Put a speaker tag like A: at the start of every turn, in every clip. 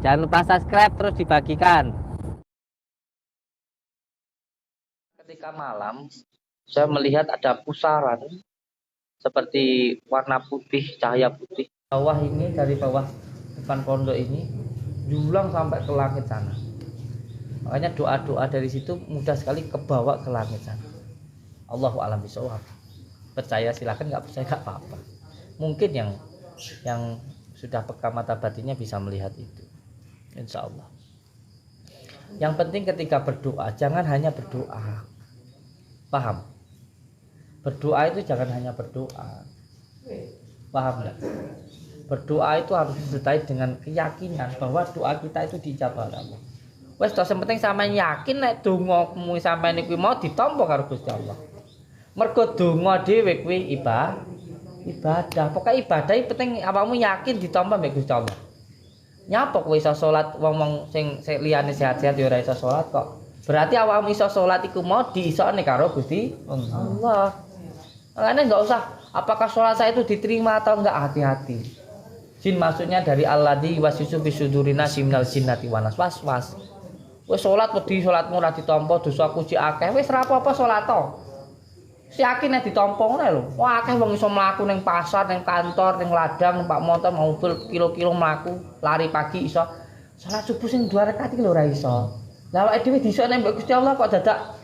A: Jangan lupa subscribe terus dibagikan. Ketika malam saya melihat ada pusaran seperti warna putih, cahaya putih. Bawah ini, dari bawah depan pondok ini julang sampai ke langit sana. Makanya doa-doa dari situ mudah sekali kebawa ke langit sana. Allahu a'lam bishawab. Percaya silakan, nggak percaya nggak apa-apa. Mungkin yang sudah peka mata batinnya bisa melihat itu. Insya Allah. Yang penting ketika berdoa jangan hanya berdoa. Paham? Berdoa itu jangan hanya berdoa. Paham nggak? Berdoa itu harus disertai dengan keyakinan bahwa doa kita itu dijabah Allah. Wes to penting sampeyan yakin nek dongamu sampeyan iki mau ditampa karo Gusti Allah. Mergo donga dhewe kuwi ibadah. Pokoke ibadah iki penting awakmu yakin ditampa mbek Gusti Allah. Nyapa kowe iso salat wong sing liyane sehat-sehat ya ora iso salat kok. Berarti awakmu iso salat iku mau diisokne karo Gusti Allah. Makanya enggak usah apakah salat saya itu diterima atau enggak, hati-hati. Jin maksudnya dari alladzi wasisu bisudurina simnal jinnati wanas was. Wis salat wedi salatmu ora ditampa dosaku si akeh wis ora apa-apa salat to. Si yakin nek ditampa ngene lho. Wah akeh wong iso mlaku ning pasar, ning kantor, ning ladang, numpak motor, mobil kilo-kilo mlaku, lari pagi iso. Salat subuh sing 2 rakaat iki lho ora iso. Lah awake dhewe disokne mbek Gusti Allah kok dadak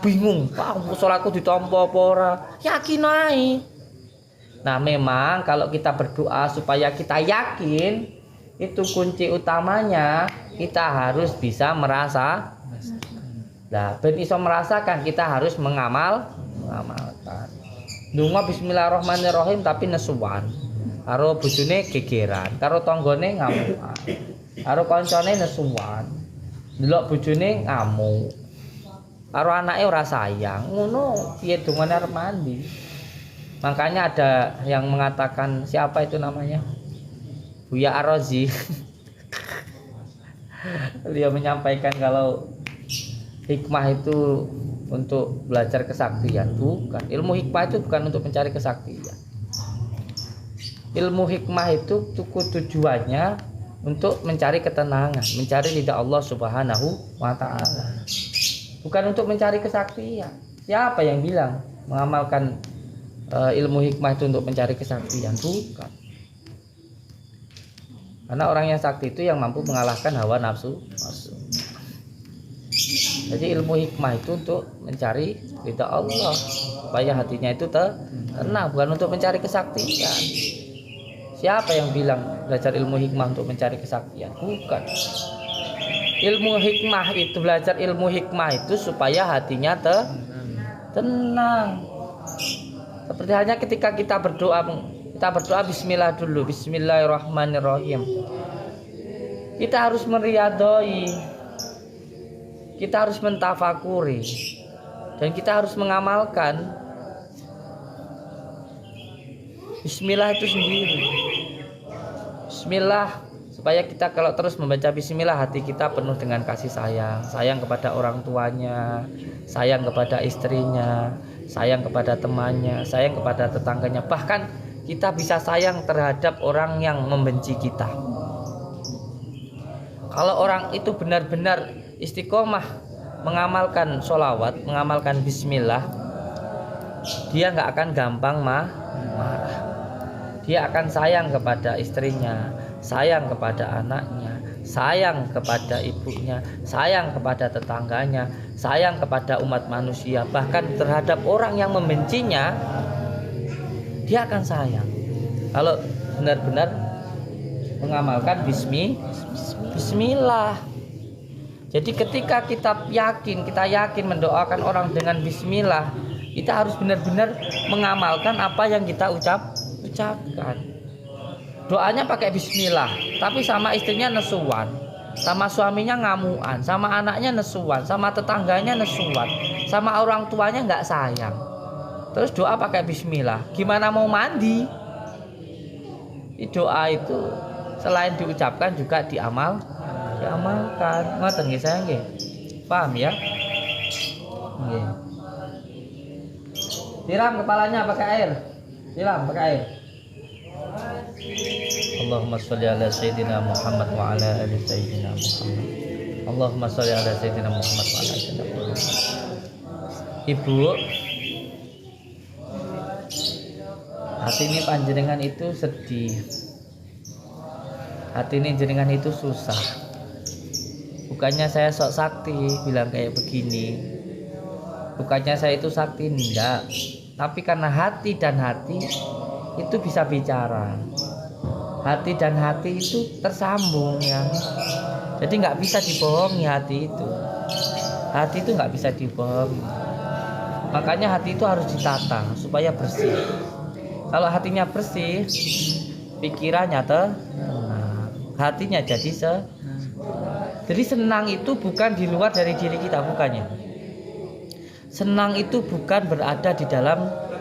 A: bingung. Wah salatku ditampa apa ora? Yakin ae. Nah memang kalau kita berdoa supaya kita yakin, itu kunci utamanya kita harus bisa merasa. Nah ben iso merasakan kita harus mengamalkan. Ndonga bismillahirrahmanirrahim tapi nesuwan. Karo bojone gegeran, karo tanggane ngamukan. Karo kancane nesuwan. Delok bojone ngamuk. Karo anake ora sayang. Ngono piye dongane arep mandi? Makanya ada yang mengatakan, siapa itu namanya? Buya Ar-Razi. Beliau menyampaikan kalau hikmah itu untuk belajar kesaktian. Bukan. Ilmu hikmah itu bukan untuk mencari kesaktian. Ilmu hikmah itu tujuannya untuk mencari ketenangan, mencari ridha Allah Subhanahu wa ta'ala. Bukan untuk mencari kesaktian. Siapa yang bilang mengamalkan ilmu hikmah itu untuk mencari kesaktian? Bukan. Karena orang yang sakti itu yang mampu mengalahkan hawa nafsu. Jadi ilmu hikmah itu untuk mencari ridha Allah, supaya hatinya itu tenang, bukan untuk mencari kesaktian. Siapa yang bilang belajar ilmu hikmah untuk mencari kesaktian? Bukan. Ilmu hikmah itu, belajar ilmu hikmah itu supaya hatinya tenang. Seperti halnya ketika kita berdoa bismillah dulu, bismillahirrahmanirrahim. Kita harus meriadoi, kita harus mentafakuri, dan kita harus mengamalkan bismillah itu sendiri. Bismillah, supaya kita kalau terus membaca bismillah hati kita penuh dengan kasih sayang kepada orang tuanya, sayang kepada istrinya, sayang kepada temannya, sayang kepada tetangganya, bahkan kita bisa sayang terhadap orang yang membenci kita. Kalau orang itu benar-benar istiqomah mengamalkan sholawat, mengamalkan bismillah, dia nggak akan gampang marah. Dia akan sayang kepada istrinya, sayang kepada anaknya, sayang kepada ibunya, sayang kepada tetangganya, sayang kepada umat manusia, bahkan terhadap orang yang membencinya dia akan sayang. Kalau benar-benar mengamalkan bismillah. Jadi ketika kita yakin mendoakan orang dengan bismillah, kita harus benar-benar mengamalkan apa yang kita ucapkan. Doanya pakai bismillah, tapi sama istrinya nesuan, sama suaminya ngamuan, sama anaknya nesuan, sama tetangganya nesuan, sama orang tuanya nggak sayang. Terus doa pakai bismillah, gimana mau mandi? Doa itu selain diucapkan juga diamalkan. Ngoten nggih sayang nggih. Paham ya? Nggih. Siram kepalanya pakai air. Siram pakai air. Allahumma sholli ala sayyidina Muhammad wa ala ali sayyidina Muhammad. Allahumma sholli ala sayyidina Muhammad wa ala ali sayyidina Muhammad. Ibu, hati ini panjenengan itu sedih. Hati ini jenengan itu susah. Bukannya saya sok sakti bilang kayak begini. Bukannya saya itu sakti, enggak. Tapi karena hati dan hati itu bisa bicara. Hati dan hati itu tersambung ya. Jadi nggak bisa dibohongi hati itu. Hati itu nggak bisa dibohongi. Makanya hati itu harus ditata supaya bersih. Kalau hatinya bersih, pikirannya tenang, hatinya jadi Jadi senang itu bukan di luar dari diri kita, bukannya. Senang itu bukan berada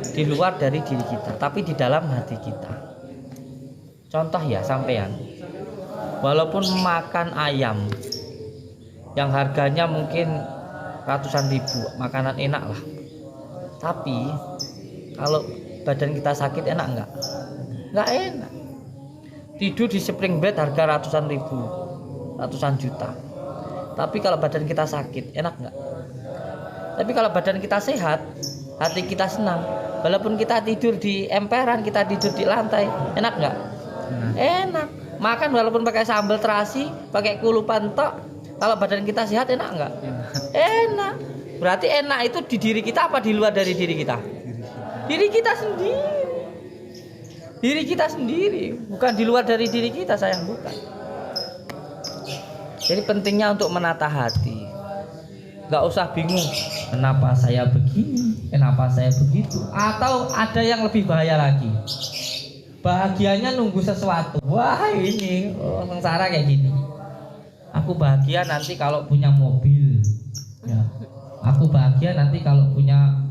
A: di luar dari diri kita, tapi di dalam hati kita. Contoh ya sampean, walaupun makan ayam yang harganya mungkin ratusan ribu, makanan enak lah. Tapi kalau badan kita sakit enak nggak? Nggak enak. Tidur di spring bed harga ratusan ribu, ratusan juta. Tapi kalau badan kita sakit enak nggak? Tapi kalau badan kita sehat, hati kita senang. Walaupun kita tidur di emperan, kita tidur di lantai, enak nggak? Enak. Makan walaupun pakai sambal terasi, pakai kulupan tok, kalau badan kita sehat enak nggak? Enak. Berarti enak itu di diri kita apa di luar dari diri kita? Diri kita sendiri. Diri kita sendiri, bukan di luar dari diri kita, sayang, bukan. Jadi pentingnya untuk menata hati. Gak usah bingung, kenapa saya begini, kenapa saya begitu. Atau ada yang lebih bahaya lagi, bahagianya nunggu sesuatu. Wah ini sengsara kayak gini. Aku bahagia nanti kalau punya mobil ya. Aku bahagia nanti kalau punya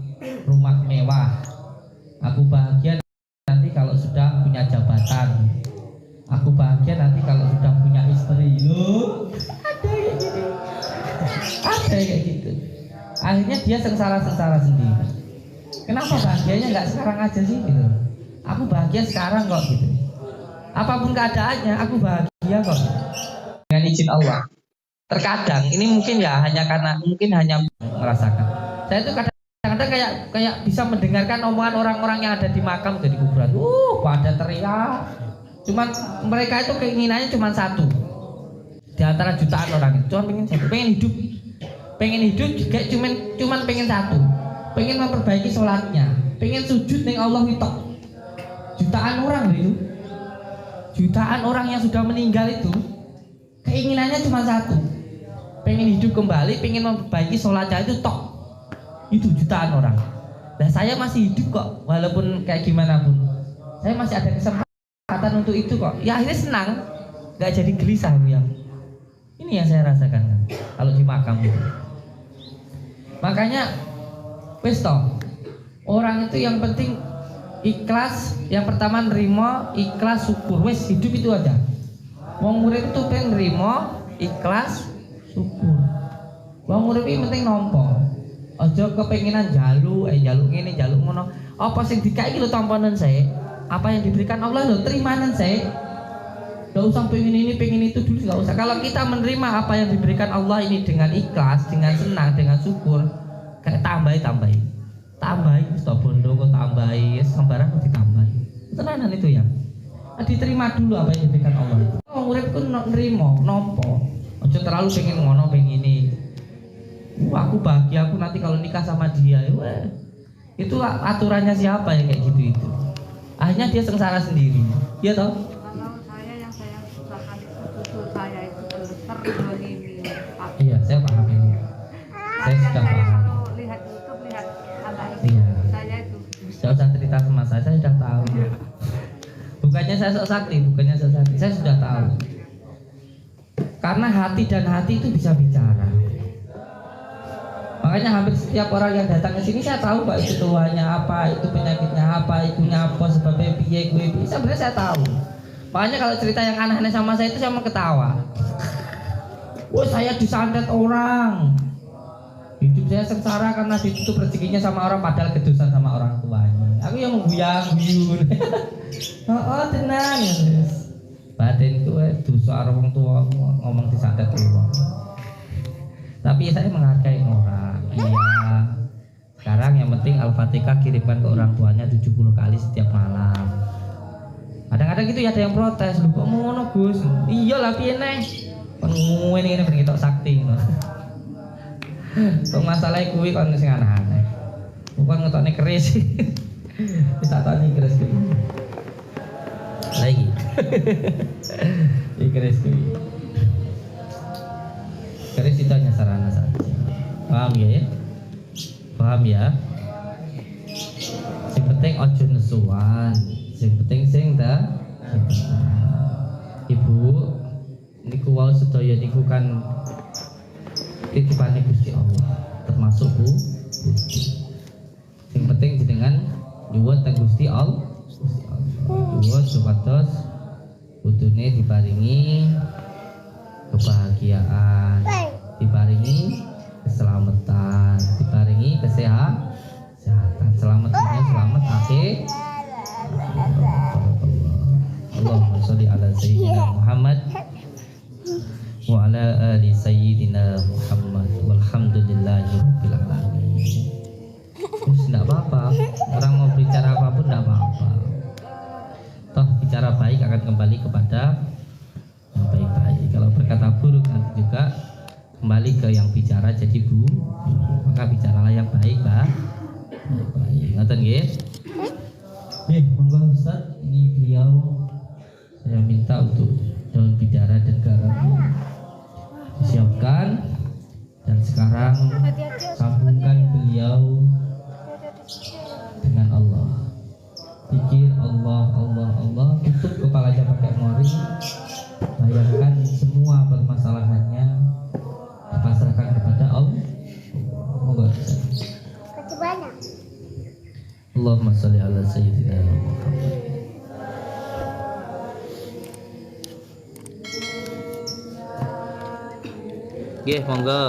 A: rumah mewah. Aku bahagia nanti kalau sudah punya jabatan. Aku bahagia nanti kalau sudah punya istri. Loh, ada kayak gini. Ada kayak gitu. Akhirnya dia sengsara sendiri. Kenapa bahagianya nggak sekarang aja sih gitu? Aku bahagia sekarang kok gitu. Apapun keadaannya, aku bahagia kok. Dengan izin Allah. Terkadang ini mungkin ya hanya merasakan. Saya itu kadang-kadang kayak bisa mendengarkan omongan orang-orang yang ada di makam jadi kuburan. Pada teriak. Cuman mereka itu keinginannya cuma satu. Di antara jutaan orang itu cuma pengen hidup juga cuman pengen satu, pengen memperbaiki sholatnya, pengen sujud ning Allah itu. Jutaan orang itu, jutaan orang yang sudah meninggal itu keinginannya cuma satu, pengen hidup kembali, pengen memperbaiki sholatnya itu tok. Itu jutaan orang. Nah saya masih hidup kok, walaupun kayak gimana pun saya masih ada kesempatan untuk itu kok. Ya akhirnya senang, nggak jadi gelisah yang. Ini yang saya rasakan kan, kalau di makam itu. Makanya wis toh, orang itu yang penting ikhlas, yang pertama nerima, ikhlas, syukur, wis hidup itu aja. Wong urip itu pengen nerima, ikhlas, syukur. Wong urip iki penting nampa. Aja kepenginan jaluk ngene, jaluk ngono. Apa sing dikai iki lho tamponan saya. Apa yang diberikan Allah lho terimanan saya. Gak usah pengen ini, pengen itu dulu, gak usah. Kalau kita menerima apa yang diberikan Allah ini dengan ikhlas, dengan senang, dengan syukur, kayak tambahi, stop bondo kok tambahi, sembarang kok ditambahi. Tenanan itu ya. Diterima dulu apa yang diberikan Allah. Wong urip ku nerima, nampa. Aja terlalu pengen ngono, pengen ini. Aku bahagia aku nanti kalau nikah sama dia. Itu aturannya siapa yang kayak gitu itu. Akhirnya dia sengsara sendiri. Iya toh? Iya, saya paham ini. Saya sudah paham.
B: Kalau lihat YouTube, lihat anak
A: Iya.
B: saya itu.
A: Saya usah cerita sama saya sudah tahu. Bukannya saya sok sakti, saya sudah tahu. Karena hati dan hati itu bisa bicara. Makanya hampir setiap orang yang datang ke sini saya tahu Pak itu tuanya apa, itu penyakitnya apa, itunya apa, sebabnya piye gue. Sebenarnya saya tahu. Makanya kalau cerita yang aneh-aneh sama saya itu saya mau ketawa. Wah saya disantet orang, hidup saya sengsara karena ditutup rezekinya sama orang padahal kedosan sama orang tuanya. Aku yang mengguyang-guyur. Oh tenang ya. Batin ku dosa karo wong tua ngomong disantet wong. Tapi saya menghargai orang. Iya. Sekarang yang penting Al-Fatihah kirimkan ke orang tuanya 70 kali setiap malam. Kadang-kadang gitu ya ada yang protes, "Lho kok ngono, Gus?" Iya lah piye neh. Kon ngene ben ketok sakti ngono. Kok masalah kuwi kon sing aneh-aneh. Bukan ngetokne keris. Bisa tani keris kuwi. Lagi. Di keris kuwi. Keris itu hanya sarana saja. Paham ya? Paham ya? Sing penting ojo nesuan. Sing penting sing ta. Ibu niku wau sedaya niku kan titipane Gusti Allah, termasuk Bu. Sing penting jenengan nyuwun teng Gusti Allah. Nyuwun supados putune diparingi kebahagiaan, diparingi keselamatan, diparingi kesehatan, selamat dunia, selamat akhir. Allahumma sholli ala sayyidina Muhammad wa ala ali sayyidina Muhammad walhamdulillahi rabbil alamin. Tidak apa-apa, orang mau bicara apapun tidak apa-apa. Toh bicara baik akan kembali kepada yang baik-baik. Kalau berkata buruk nanti juga kembali ke yang bicara jadi maka bicaralah yang baik, Pak. Baik. Ngoten nggih? Nggih, monggo Ustaz, ini beliau saya minta untuk daun bidara dan garam disiapkan, dan sekarang sambungkan beliau dengan Allah. Pikir Allah, Allah, Allah, tutup kepalanya pakai mori. Bayangkan semua permasalahannya dipasrahkan kepada Allah. Monggo. Allahumma sholli ala sayyidina Muhammad. Nggih, monggo.